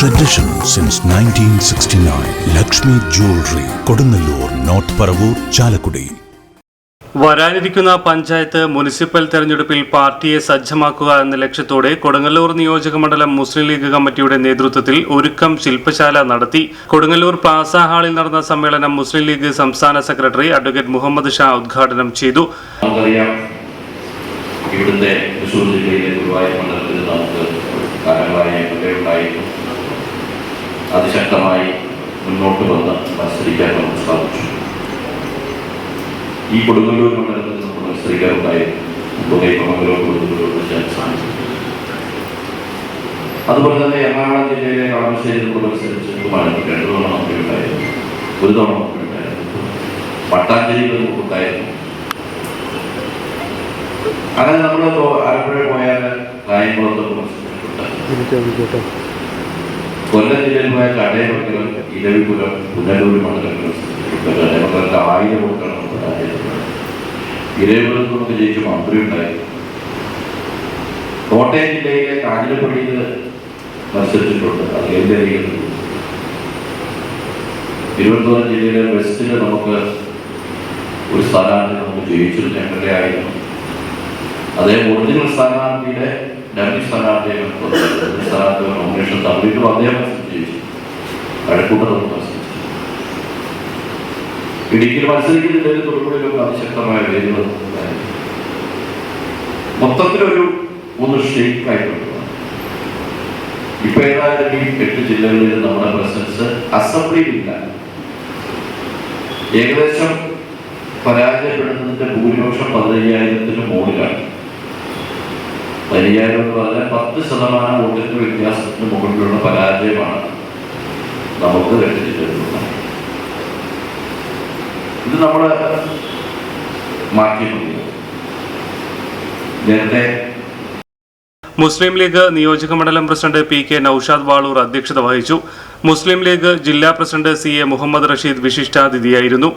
tradition since 1969. Lakshmi Jewelry, Kodunallur, North Paravur, Chalakudi. വരാനിരിക്കുന്ന panchayat municipal തെരഞ്ഞെടുപ്പിൽ പാർട്ടിയെ സജ്ജമാക്കുക എന്ന ലക്ഷ്യത്തോടെ കൊടുങ്ങല്ലൂർ നിയോജക മണ്ഡലം മുസ്ലിം ലീഗ് കമ്മിറ്റിയുടെ നേതൃത്വത്തിൽ ഒരുക്കം ശില്പശാല നടത്തി. കൊടുങ്ങല്ലൂർ പ്ലാസ ഹാളിൽ നടന്ന സമ്മേളനം മുസ്ലിം ലീഗ് സംസ്ഥാന സെക്രട്ടറി അഡ്വക്കേറ്റ് മുഹമ്മദ് ഷാ ഉദ്ഘാടനം ചെയ്തു. അതിശക്തമായി മുന്നോട്ട് വന്ന് മത്സരിക്കാൻ നമുക്ക് സാധിച്ചു. ഈ കൊടുങ്ങല്ലൂർ മണ്ഡലത്തിൽ നമ്മൾ മത്സരിക്കാറുണ്ടായിരുന്നു. അതുപോലെ തന്നെ എറണാകുളം ജില്ലയിലെ കളമശ്ശേരി നമ്മൾ മത്സരിച്ചതുമാണ് 2 തവണ നമുക്കുണ്ടായിരുന്നു. 1 തവണ നമുക്കുണ്ടായിരുന്നു. പട്ടാഞ്ചേരിയിൽ നമുക്കുണ്ടായിരുന്നു. അങ്ങനെ നമ്മൾ ആലപ്പുഴ പോയാൽ കായംകുളത്തൊക്കെ മത്സരിച്ചിട്ടുണ്ട്. കൊല്ലം ജില്ലയിൽ പോയ ചടയമംഗലം, ഇരവിപുരം, പുനലൂർ മണ്ഡലങ്ങൾ മത്സരിച്ചിട്ടുണ്ട്. 1000 വോട്ടാണ് നമുക്ക് പരാജയപ്പെട്ടത്. ഇരവിപുരത്ത് നമുക്ക് ജയിച്ചു മന്ത്രി ഉണ്ടായിരുന്നു. കോട്ടയം ജില്ലയിലെ കാഞ്ഞിരപ്പള്ളിയിൽ മത്സരിച്ചിട്ടുണ്ട്. അത് കേന്ദ്രീകരിക്കുന്നത്. തിരുവനന്തപുരം ജില്ലയിലെ വെസ്റ്റിൽ നമുക്ക് ഒരു സ്ഥാനാർത്ഥി നമുക്ക് ജയിച്ചിരുന്ന എംഎൽഎ ആയിരുന്നു. അതേ ഒറിജിനൽ സ്ഥാനാർത്ഥിയുടെ സ്ഥാനാർത്ഥിയെ നോമിനേഷൻ തള്ളിയിട്ടും അദ്ദേഹം ജയിച്ചു. കഴക്കൂട്ടം മത്സരിച്ചു. ഇടുക്കിയിൽ മത്സരിക്കുന്നതിൽ തൊടുപുഴയിലൊക്കെ അതിശക്തമായ വേദികൾ മൊത്തത്തിലൊരു 3 ഷെയ്ക്കായിട്ടുണ്ട്. ഇപ്പൊ ഏതായാലും ഈ 8 ജില്ലകളിൽ നമ്മുടെ പ്രസൻസ് അസംബ്ലിയിലില്ല. ഏകദേശം പരാജയപ്പെടുന്നതിന്റെ ഭൂരിപക്ഷം 15,000-ന് മുകളിലാണ്. 15,000 എന്ന് പറഞ്ഞാൽ 10% വോട്ടിന്റെ വ്യത്യാസത്തിന് മുകളിലുള്ള പരാജയമാണ് നമുക്ക് 8 ജില്ലകളിലുള്ളത്. ഇത് നമ്മൾ മാറ്റിയിട്ടുണ്ട്. നേരത്തെ മുസ്ലിം ലീഗ് നിയോജക മണ്ഡലം പ്രസിഡന്റ് PK നൌഷാദ് ബാളൂർ അധ്യക്ഷത വഹിച്ചു. മുസ്ലിം ലീഗ് ജില്ലാ പ്രസിഡന്റ് CA മുഹമ്മദ് റഷീദ് വിശിഷ്ടാതിഥിയായിരുന്നു.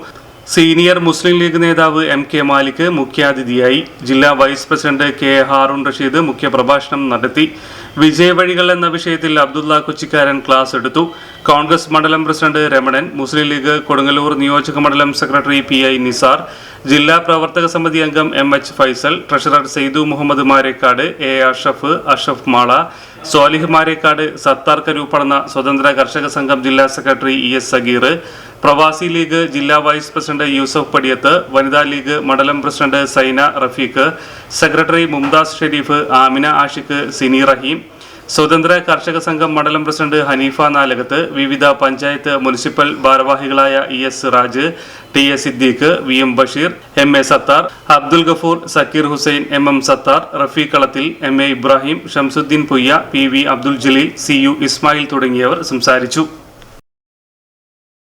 സീനിയർ മുസ്ലിം ലീഗ് നേതാവ് MK മാലിക് മുഖ്യാതിഥിയായി. ജില്ലാ vice president KA Haroon Rasheed മുഖ്യപ്രഭാഷണം നടത്തി. വിജയവഴികൾ എന്ന വിഷയത്തിൽ അബ്ദുള്ള കൊച്ചിക്കാരൻ ക്ലാസ് എടുത്തു. കോൺഗ്രസ് മണ്ഡലം പ്രസിഡന്റ് രമണൻ, മുസ്ലിം ലീഗ് കൊടുങ്ങല്ലൂർ നിയോജക മണ്ഡലം സെക്രട്ടറി PI നിസാർ, ജില്ലാ പ്രവർത്തക സമിതി അംഗം MH Faisal, treasurer Saidu Muhammad Marekkad, A Ashraf Mala, Swalih Marekkad, Sathar Karoopadanna, Swathantra Karshaka സംഘം ജില്ലാ സെക്രട്ടറി ES സഗീർ, പ്രവാസി ലീഗ് ജില്ലാ vice president Yusuf Padiyath, Vanitha league മണ്ഡലം പ്രസിഡന്റ് സൈന റഫീഖ്, സെക്രട്ടറി മുംതാസ് ഷെരീഫ്, ആമിന ആഷിഖ്, സിനി റഹീം, സ്വതന്ത്ര കർഷക സംഘം മണ്ഡലം പ്രസിഡന്റ് ഹനീഫ നാലകത്ത്, വിവിധ പഞ്ചായത്ത് മുനിസിപ്പൽ ഭാരവാഹികളായ ES Siraj, TA Siddique, VM Basheer, MA Sathar, Abdul Gafoor, Zakir Hussain, MM Sathar, Rafeeq Kalathil, MA Ibrahim, Shamsuddin പുയ്യ, PV Abdul Jaleel, CU Ismail തുടങ്ങിയവർ സംസാരിച്ചു.